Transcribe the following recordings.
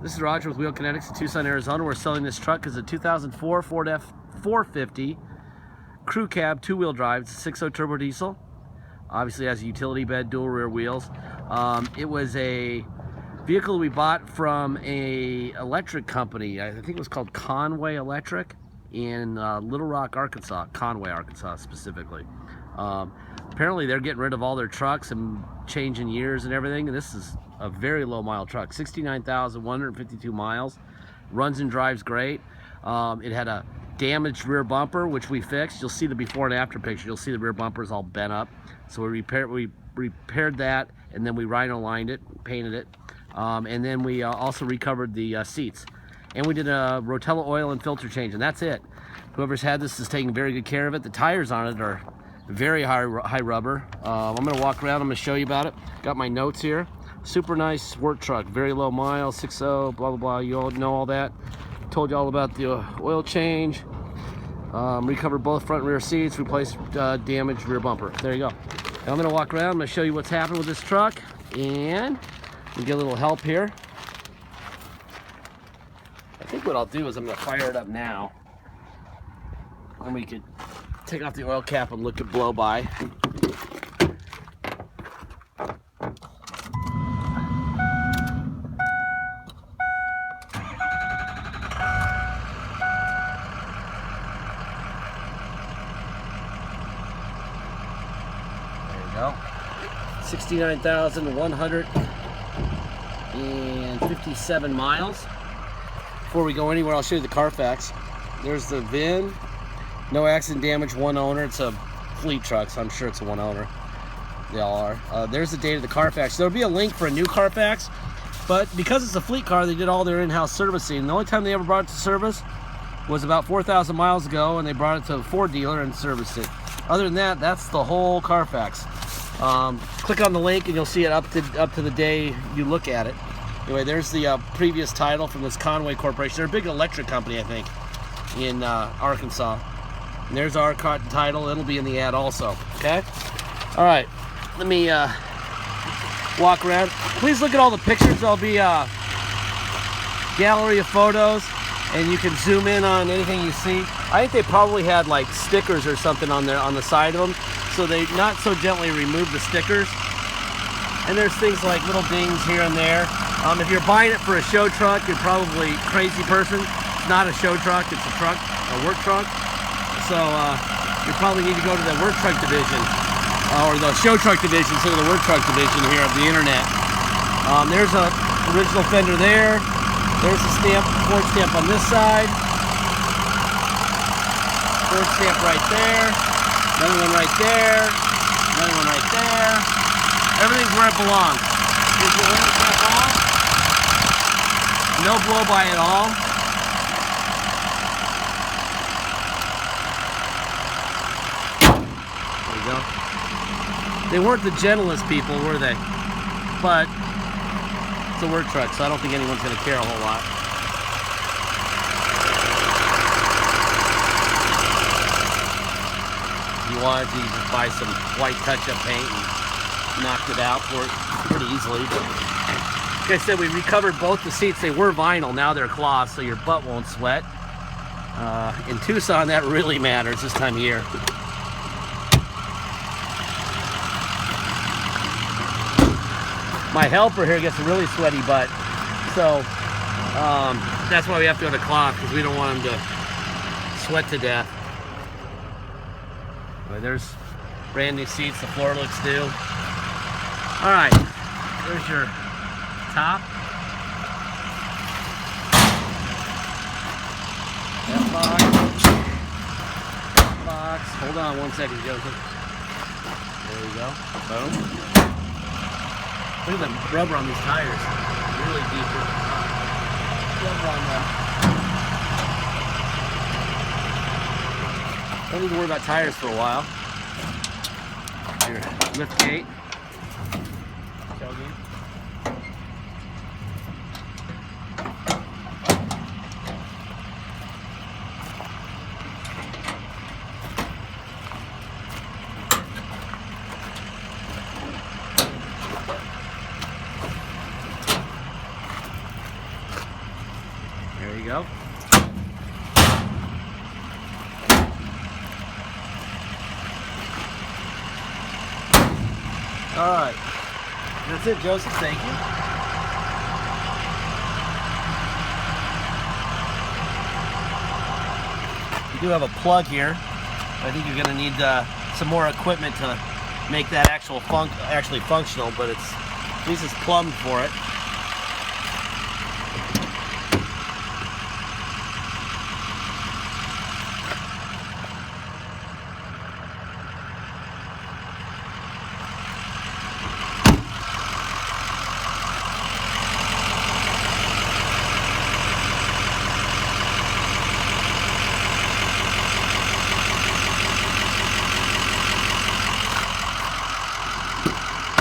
This is Roger with Wheel Kinetics in Tucson, Arizona. We're selling this truck as a 2004 Ford F450 crew cab, two-wheel drive. It's a 6.0 turbo diesel. Obviously has a utility bed, dual rear wheels. It was a vehicle we bought from a electric company. I think it was called Conway Electric in Little Rock, Arkansas. Conway, Arkansas specifically. Apparently they're getting rid of all their trucks and changing years and everything. And this is a very low mile truck, 69,152 miles. Runs and drives great. It had a damaged rear bumper, which we fixed. You'll see the before and after picture. You'll see the rear bumper is all bent up. So we repaired that, and then we rhino lined it, painted it. And then we also recovered the seats. And we did a Rotella oil and filter change, and that's it. Whoever's had this is taking very good care of it. The tires on it are very high rubber. I'm gonna walk around, I'm gonna show you about it. Got my notes here. Super nice work truck, very low miles, 6.0, blah, blah, blah. You all know all that. Told you all about the oil change. Recovered both front and rear seats, replaced damaged rear bumper. There you go. Now I'm gonna walk around, I'm gonna show you what's happened with this truck, and we get a little help here. I think what I'll do is I'm gonna fire it up now, and we could take off the oil cap and look at blow by. There you go. 69,157 miles. Before we go anywhere, I'll show you the Carfax. There's the VIN. No accident damage, one owner. It's a fleet truck, so I'm sure it's a one owner. They all are. There's the date of the Carfax. There'll be a link for a new Carfax, but because it's a fleet car, they did all their in-house servicing. The only time they ever brought it to service was about 4,000 miles ago, and they brought it to a Ford dealer and serviced it. Other than that, that's the whole Carfax. Click on the link and you'll see it up to the day you look at it. Anyway, there's the previous title from this Conway Corporation. They're a big electric company, I think, in Arkansas. And there's our title. It'll be in the ad also. Okay? All right. Let me walk around. Please look at all the pictures. There'll be a gallery of photos, and you can zoom in on anything you see. I think they probably had like stickers or something on the side of them, so they not so gently remove the stickers. And there's things like little dings here and there. If you're buying it for a show truck, you're probably a crazy person. It's not a show truck, it's a truck, a work truck. So you probably need to go to the work truck division, or the show truck division instead of the work truck division here of the internet. There's a original fender there. There's a stamp, Ford stamp on this side. Ford stamp right there. Another one right there. Another one right there. Everything's where it belongs. Is the window stamp on? No blow by at all. There you go. They weren't the gentlest people, were they? But it's a work truck, so I don't think anyone's going to care a whole lot. If you wanted to, you just buy some white touch-up paint and knocked it out for it pretty easily. But like I said, we recovered both the seats. They were vinyl, now they're cloth, so your butt won't sweat. In Tucson, that really matters this time of year. My helper here gets a really sweaty butt, so that's why we have to go to cloth, because we don't want him to sweat to death. Anyway, there's brand new seats. The floor looks new. All right, there's your top. F-box. Hold on one second, Joseph. There you go. Boom. Look at the rubber on these tires. Really deep rubber on them. Don't need to worry about tires for a while. Your lift gate. Tailgate. There you go. All right, that's it, Joseph. Thank you. You do have a plug here. I think you're going to need some more equipment to make that actually functional, but at least it's plumbed for it.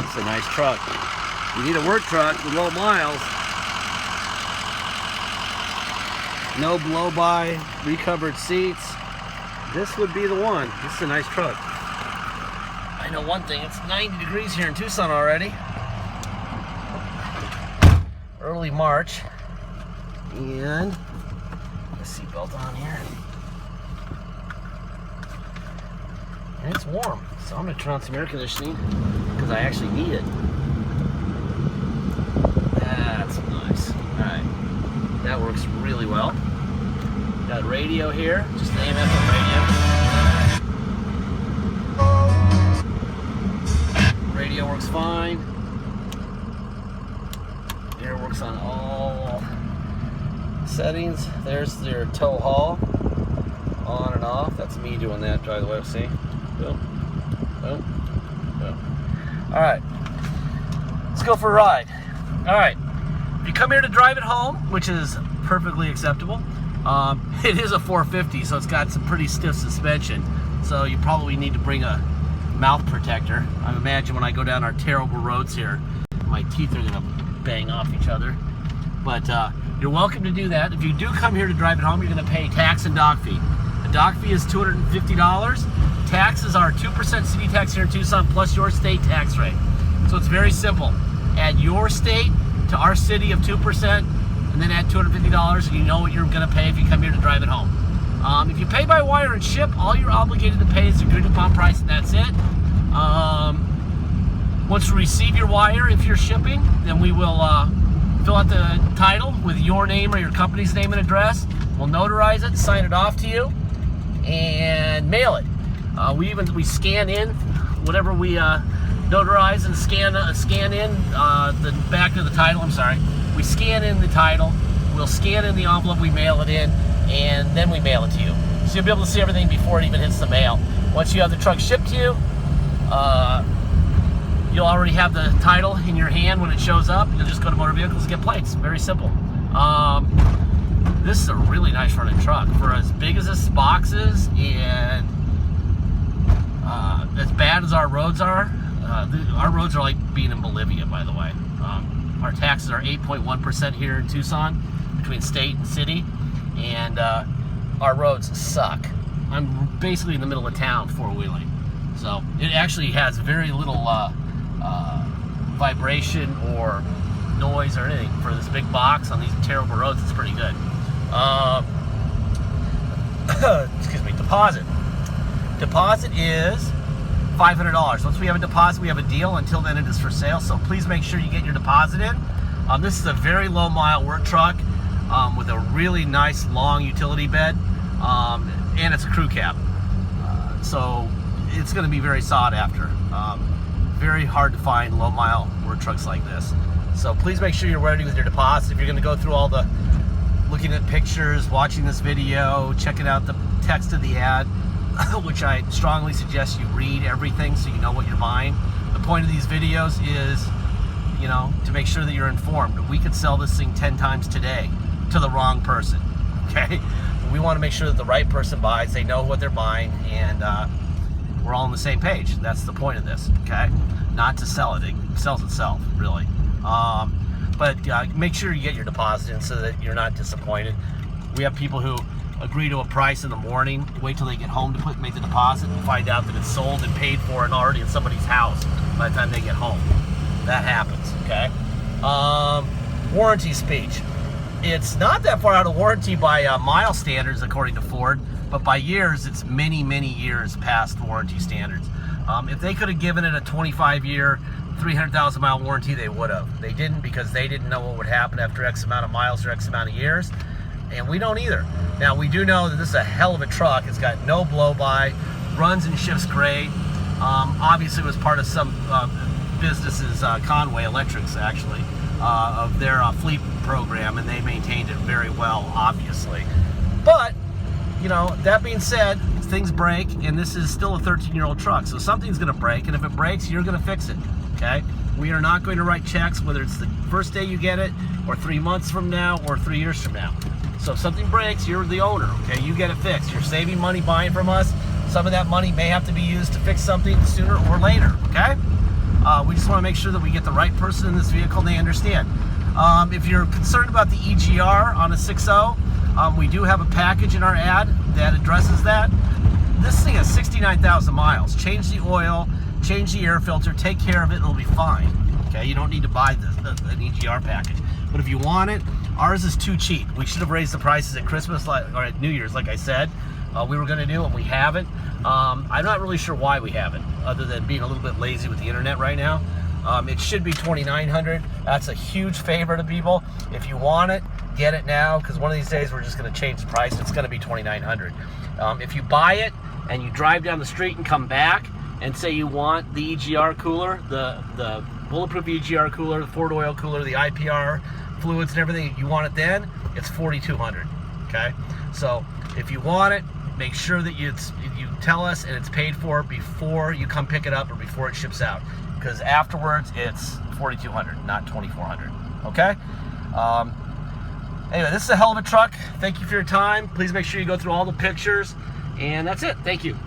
It's a nice truck. You need a work truck with low miles. No blow-by, recovered seats. This would be the one. This is a nice truck. I know one thing, it's 90 degrees here in Tucson already. Early March. And the seatbelt on here. And it's warm, so I'm gonna turn on some air conditioning because I actually need it. That's nice. Alright. That works really well. Got radio here, just an AM/FM radio. Radio works fine. Air works on all settings. There's your tow haul. On and off. That's me doing that, by the way. See? Boom. Boom. Boom. Alright. Let's go for a ride. Alright. If you come here to drive it home, which is perfectly acceptable, it is a 450, so it's got some pretty stiff suspension. So you probably need to bring a mouth protector. I imagine when I go down our terrible roads here, my teeth are going to bang off each other. But you're welcome to do that. If you do come here to drive it home, you're going to pay tax and dock fee. The dock fee is $250. Taxes are 2% city tax here in Tucson plus your state tax rate. So it's very simple. Add your state to our city of 2% and then add $250 and you know what you're going to pay if you come here to drive it home. If you pay by wire and ship, all you're obligated to pay is the agreed upon price and that's it. Once we receive your wire, if you're shipping, then we will fill out the title with your name or your company's name and address. We'll notarize it, sign it off to you, and mail it. We scan in whatever we notarize and scan in the back of the title. I'm sorry. We scan in the title. We'll scan in the envelope. We mail it in, and then we mail it to you. So you'll be able to see everything before it even hits the mail. Once you have the truck shipped to you, you'll already have the title in your hand when it shows up. You'll just go to Motor Vehicles and get plates. Very simple. This is a really nice running truck for as big as this box is, and as bad as our roads are. Our roads are like being in Bolivia, by the way. Our taxes are 8.1% here in Tucson, between state and city, and our roads suck. I'm basically in the middle of town four-wheeling, so it actually has very little vibration or noise or anything for this big box on these terrible roads. It's pretty good. Excuse me. Deposit is $500. Once we have a deposit, we have a deal. Until then, it is for sale. So please make sure you get your deposit in. This is a very low mile work truck with a really nice long utility bed, and it's a crew cab. So it's going to be very sought after. Very hard to find low mile work trucks like this. So please make sure you're ready with your deposit. If you're going to go through all the looking at pictures, watching this video, checking out the text of the ad, which I strongly suggest you read everything so you know what you're buying. The point of these videos is, you know, to make sure that you're informed. We could sell this thing 10 times today to the wrong person, okay? We want to make sure that the right person buys, they know what they're buying, and we're all on the same page. That's the point of this, okay? Not to sell it. It sells itself, really. But make sure you get your deposit in so that you're not disappointed. We have people who agree to a price in the morning, wait till they get home to make the deposit, and find out that it's sold and paid for and already in somebody's house by the time they get home. That happens, okay? Warranty speech. It's not that far out of warranty by mile standards, according to Ford, but by years, it's many, many years past warranty standards. If they could have given it a 25-year, 300,000 mile warranty, they would have. They didn't, because they didn't know what would happen after X amount of miles or X amount of years, and we don't either. Now, we do know that this is a hell of a truck. It's got no blow-by, runs and shifts great. Obviously, it was part of some businesses, Conway Electrics, actually, of their fleet program, and they maintained it very well, obviously. But, you know, that being said, things break, and this is still a 13-year-old truck, so something's going to break, and if it breaks, you're going to fix it, okay? We are not going to write checks, whether it's the first day you get it, or 3 months from now, or 3 years from now. So if something breaks, you're the owner, okay? You get it fixed. You're saving money buying from us. Some of that money may have to be used to fix something sooner or later, okay? We just want to make sure that we get the right person in this vehicle and they understand. If you're concerned about the EGR on a 6.0, we do have a package in our ad that addresses that. This thing has 69,000 miles. Change the oil, change the air filter, take care of it, and it'll be fine. Okay, you don't need to buy an EGR package. But if you want it, ours is too cheap. We should have raised the prices at Christmas or at New Year's, like I said. We were going to do, and we haven't. I'm not really sure why we haven't, other than being a little bit lazy with the internet right now. It should be $2,900. That's a huge favor to people. If you want it, get it now, because one of these days we're just going to change the price. It's going to be $2,900. If you buy it and you drive down the street and come back and say you want the EGR cooler, the bulletproof EGR cooler, the Ford oil cooler, the IPR fluids and everything, you want it then, it's $4,200. Okay, so if you want it, make sure that you tell us and it's paid for before you come pick it up or before it ships out, because afterwards it's $4,200, not $2,400. Okay. Anyway, this is a hell of a truck. Thank you for your time. Please make sure you go through all the pictures, and that's it. Thank you.